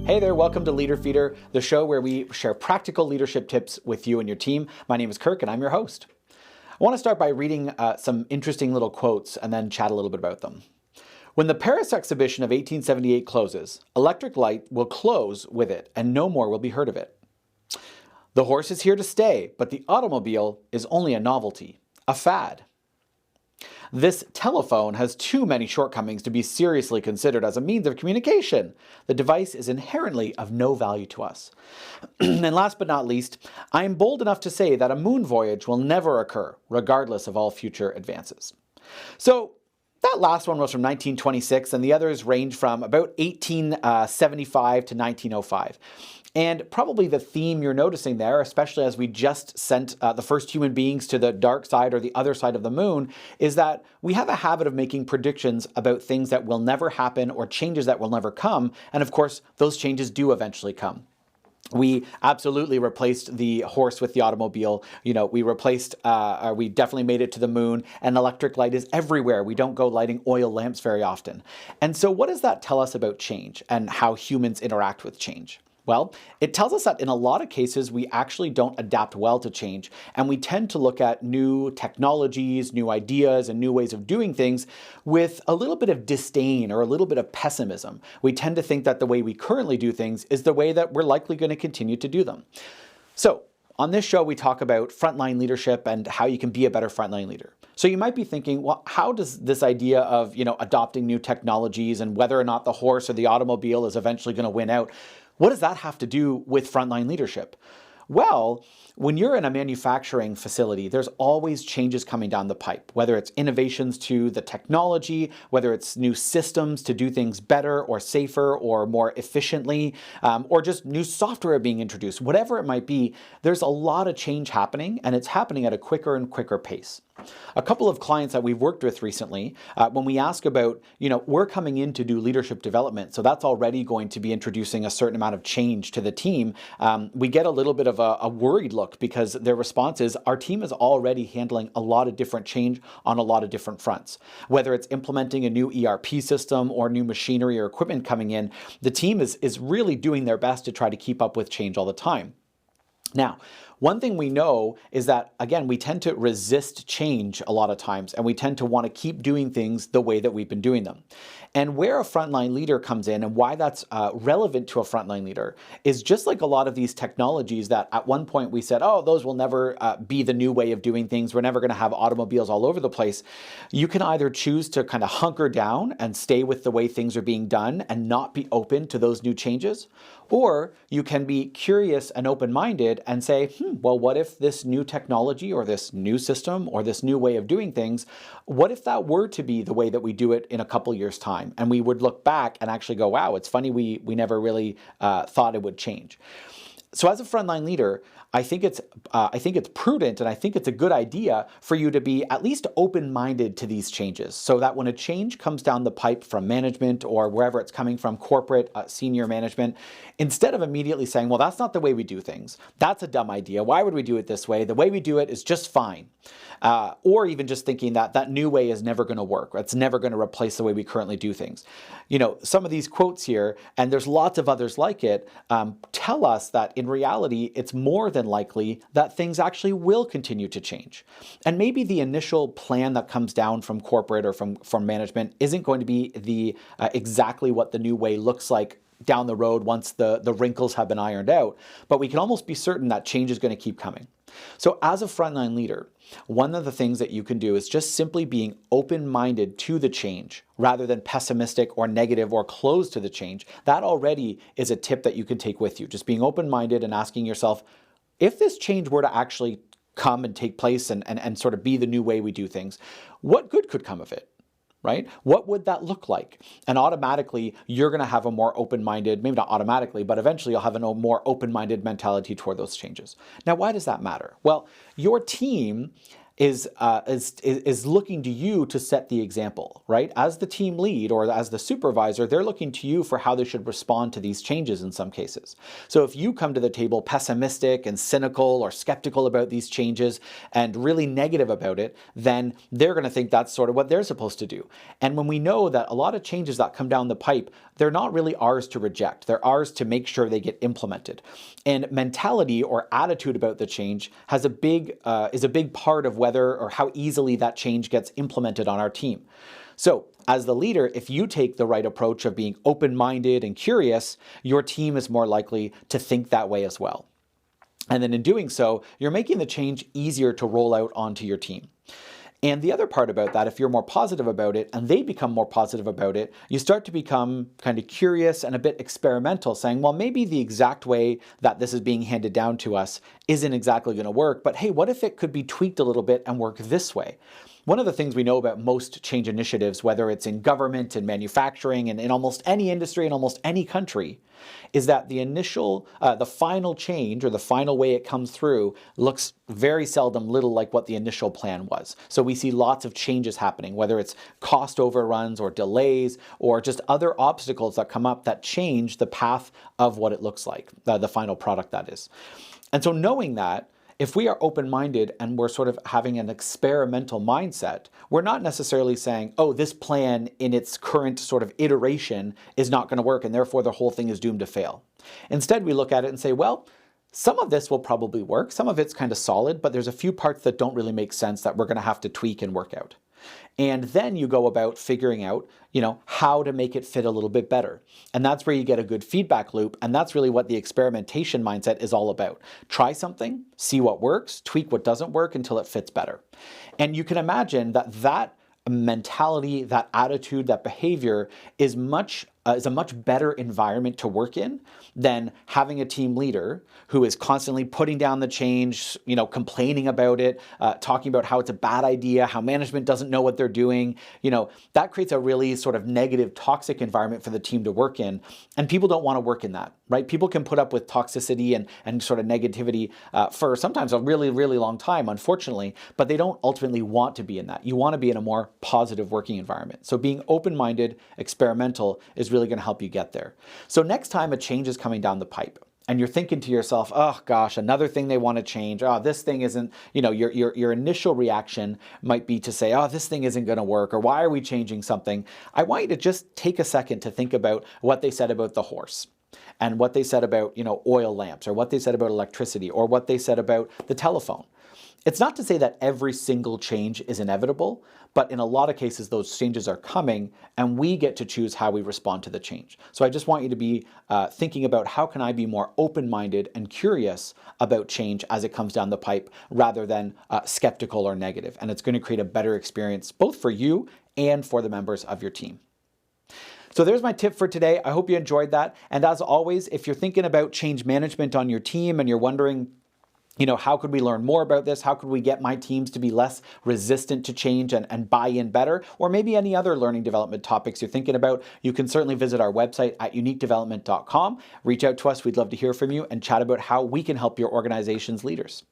Hey there, welcome to Leader Feeder, the show where we share practical leadership tips with you and your team. My name is Kirk and I'm your host. I want to start by reading some interesting little quotes and then chat a little bit about them. When the Paris exhibition of 1878 closes, electric light will close with it and no more will be heard of it. The horse is here to stay, but the automobile is only a novelty, a fad. This telephone has too many shortcomings to be seriously considered as a means of communication. The device is inherently of no value to us. And last but not least, I am bold enough to say that a moon voyage will never occur, regardless of all future advances. So that last one was from 1926, and the others range from about 1875 to 1905. And probably the theme you're noticing there, especially as we just sent the first human beings to the dark side or the other side of the moon, is that we have a habit of making predictions about things that will never happen or changes that will never come. And of course, those changes do eventually come. We absolutely replaced the horse with the automobile. We definitely made it to the moon, and electric light is everywhere. We don't go lighting oil lamps very often. And so what does that tell us about change and how humans interact with change? Well, it tells us that in a lot of cases, we actually don't adapt well to change, and we tend to look at new technologies, new ideas, and new ways of doing things with a little bit of disdain or a little bit of pessimism. We tend to think that the way we currently do things is the way that we're likely going to continue to do them. So, on this show, we talk about frontline leadership and how you can be a better frontline leader. So you might be thinking, well, how does this idea of, adopting new technologies and whether or not the horse or the automobile is eventually going to win out, what does that have to do with frontline leadership? Well, when you're in a manufacturing facility, there's always changes coming down the pipe, whether it's innovations to the technology, whether it's new systems to do things better or safer or more efficiently, or just new software being introduced, whatever it might be, there's a lot of change happening, and it's happening at a quicker and quicker pace. A couple of clients that we've worked with recently, when we ask about, we're coming in to do leadership development, so that's already going to be introducing a certain amount of change to the team, we get a little bit of a worried look because their response is, our team is already handling a lot of different change on a lot of different fronts. Whether it's implementing a new ERP system or new machinery or equipment coming in, the team is really doing their best to try to keep up with change all the time. Now, one thing we know is that, again, we tend to resist change a lot of times, and we tend to want to keep doing things the way that we've been doing them. And where a frontline leader comes in and why that's relevant to a frontline leader is just like a lot of these technologies that at one point we said, oh, those will never be the new way of doing things. We're never going to have automobiles all over the place. You can either choose to kind of hunker down and stay with the way things are being done and not be open to those new changes. Or you can be curious and open-minded and say, well, what if this new technology or this new system or this new way of doing things, what if that were to be the way that we do it in a couple years' time? And we would look back and actually go, wow, it's funny we never really thought it would change. So as a frontline leader, I think it's prudent and I think it's a good idea for you to be at least open-minded to these changes so that when a change comes down the pipe from management or wherever it's coming from, corporate, senior management, instead of immediately saying, well, that's not the way we do things. That's a dumb idea. Why would we do it this way? The way we do it is just fine. Or even just thinking that that new way is never going to work. It's never going to replace the way we currently do things. Some of these quotes here, and there's lots of others like it, tell us that in reality, it's more than likely that things actually will continue to change. And maybe the initial plan that comes down from corporate or from management isn't going to be the exactly what the new way looks like down the road once the wrinkles have been ironed out, but we can almost be certain that change is going to keep coming. So as a frontline leader, one of the things that you can do is just simply being open-minded to the change rather than pessimistic or negative or closed to the change. That already is a tip that you can take with you. Just being open-minded and asking yourself, if this change were to actually come and take place and sort of be the new way we do things, what good could come of it? Right? What would that look like? And automatically, you're going to have a more open-minded, maybe not automatically, but eventually you'll have a more open-minded mentality toward those changes. Now, why does that matter? Well, your team is looking to you to set the example, right? As the team lead or as the supervisor, they're looking to you for how they should respond to these changes in some cases. So if you come to the table pessimistic and cynical or skeptical about these changes and really negative about it, then they're going to think that's sort of what they're supposed to do. And when we know that a lot of changes that come down the pipe, they're not really ours to reject. They're ours to make sure they get implemented. And mentality or attitude about the change is a big part of whether or how easily that change gets implemented on our team. So as the leader, if you take the right approach of being open-minded and curious, your team is more likely to think that way as well. And then in doing so, you're making the change easier to roll out onto your team. And the other part about that, if you're more positive about it and they become more positive about it, you start to become kind of curious and a bit experimental, saying, well, maybe the exact way that this is being handed down to us isn't exactly going to work, but hey, what if it could be tweaked a little bit and work this way? One of the things we know about most change initiatives, whether it's in government and manufacturing and in almost any industry in almost any country, is that the final change or the final way it comes through looks very seldom little like what the initial plan was. So we see lots of changes happening, whether it's cost overruns or delays or just other obstacles that come up that change the path of what it looks like, the final product that is. And so knowing that, if we are open-minded and we're sort of having an experimental mindset, we're not necessarily saying, oh, this plan in its current sort of iteration is not going to work and therefore the whole thing is doomed to fail. Instead, we look at it and say, well, some of this will probably work. Some of it's kind of solid, but there's a few parts that don't really make sense that we're going to have to tweak and work out. And then you go about figuring out, how to make it fit a little bit better. And that's where you get a good feedback loop. And that's really what the experimentation mindset is all about. Try something, see what works, tweak what doesn't work until it fits better. And you can imagine that mentality, that attitude, that behavior is a much better environment to work in than having a team leader who is constantly putting down the change, complaining about it, talking about how it's a bad idea, how management doesn't know what they're doing. That creates a really sort of negative, toxic environment for the team to work in. And people don't want to work in that, right? People can put up with toxicity and sort of negativity for sometimes a really, really long time, unfortunately, but they don't ultimately want to be in that. You want to be in a more positive working environment. So being open-minded, experimental is really going to help you get there. So next time a change is coming down the pipe and you're thinking to yourself, oh gosh, another thing they want to change. Oh, this thing isn't, your initial reaction might be to say, oh, this thing isn't going to work, or why are we changing something? I want you to just take a second to think about what they said about the horse and what they said about, oil lamps, or what they said about electricity, or what they said about the telephone. It's not to say that every single change is inevitable, but in a lot of cases, those changes are coming and we get to choose how we respond to the change. So I just want you to be thinking about how can I be more open-minded and curious about change as it comes down the pipe rather than skeptical or negative. And it's going to create a better experience both for you and for the members of your team. So there's my tip for today. I hope you enjoyed that. And as always, if you're thinking about change management on your team and you're wondering, how could we learn more about this? How could we get my teams to be less resistant to change and buy in better? Or maybe any other learning development topics you're thinking about, you can certainly visit our website at uniquedevelopment.com. Reach out to us. We'd love to hear from you and chat about how we can help your organization's leaders.